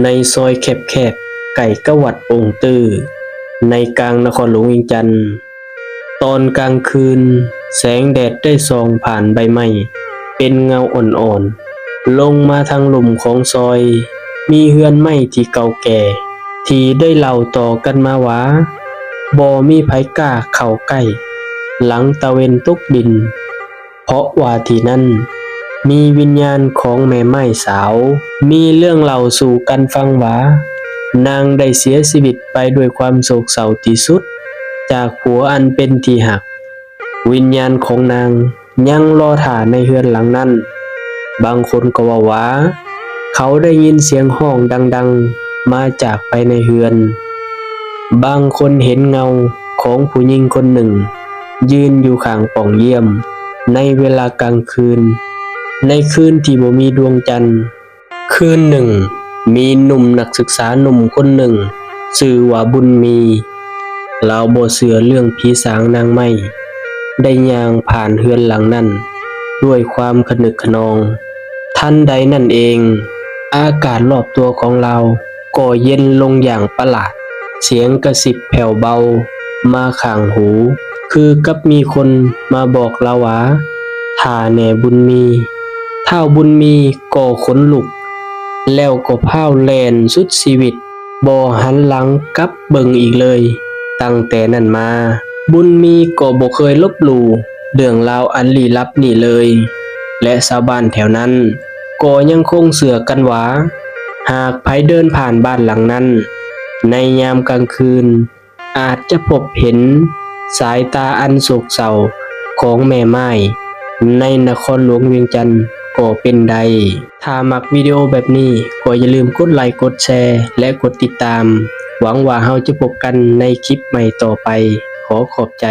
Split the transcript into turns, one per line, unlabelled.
ในซอยแคบๆไก่กะวัดองค์ตื้อในกลางนครหลวงเวียงจันทร์ตอนกลางคืนแสงแดดได้ส่องผ่านใบไม้เป็นเงาอ่อนๆลงมาทางหลุมของซอยมีเฮือนไม้ที่เก่าแก่ที่ได้เล่าต่อกันมาว่าบ่มีไผกล้าเข้าใกล้หลังตะเวนตกดินเพราะว่าที่นั่นมีวิญญาณของแม่ไม้สาวมีเรื่องเล่าสู่กันฟังว่านางได้เสียชีวิตไปด้วยความโศกเศร้าที่สุดจากผัวอันเป็นที่หักวิญญาณของนางยังรอท่าในเฮือนหลังนั้นบางคนก็ว่าเขาได้ยินเสียงห้องดังๆมาจากภายในเฮือนบางคนเห็นเงาของผู้หญิงคนหนึ่งยืนอยู่ข้างป่องเยี่ยมในเวลากลางคืนในคืนที่บ่มีดวงจันทร์คืนหนึ่งมีหนุ่มนักศึกษาหนุ่มคนหนึ่งชื่อว่าบุญมีเราบ่เชื่อเรื่องผีสางนางไม้ได้ย่างผ่านเฮือนหลังนั้นด้วยความขนึกขนองทันใดนั่นเองอากาศรอบตัวของเราก็เย็นลงอย่างประหลาดเสียงกระซิบแผ่วเบามาข้างหูคือกับมีคนมาบอกเราว่าถ้าแน่บุญมีเท่าบุญมีก็ขนลุกแล้วก็พาวแล่นสุดชีวิตบ่หันหลังกลับเบิ่งอีกเลยตั้งแต่นั้นมาบุญมีก็บ่เคยลบหลู่เรื่องราวอันลี้ลับนี่เลยและชาวบ้านแถวนั้นก็ยังคงเชื่อกันว่าหากไผเดินผ่านบ้านหลังนั้นในยามกลางคืนอาจจะพบเห็นสายตาอันโศกเศร้าของแม่ไม้ในนครหลวงเวียงจันทร์ก็เป็นได้ถ้ามักวิดีโอแบบนี้ก็อย่าลืมกดไลค์กดแชร์และกดติดตามหวังว่าเราจะพบกันในคลิปใหม่ต่อไปขอขอบใจ